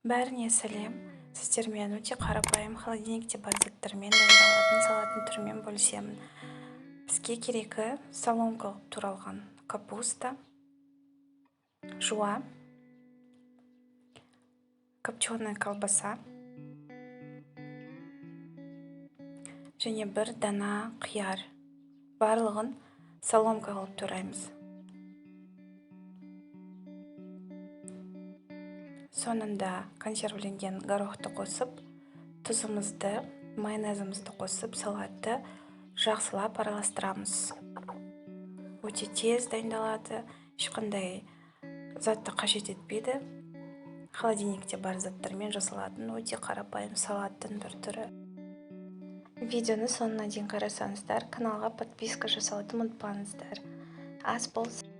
Бәріне сәлем. Сіздермен өте қарапайым холодильникте бар заттармен дайындалатын салаттың түрімен бөлісемін. Бізге керегі соломка қылып туралған капуста, жуа, копченая колбаса және бір дана қияр. Барлығын соломка қылып тураймыз. Сонында консервіленген горохты қосып, тұзымызды, майонезімізді қосып, салатты жақсылап араластырамыз. Өте тез дайындалады, ешқандай затты қажет етпейді. Холодильникте бар заттармен жасалатын өте қарапайым салаттың бір түрі. Видеоны соңына дейін қарасаңыздар, каналға подписка жасауды ұмытпаңыздар. Ас болсын.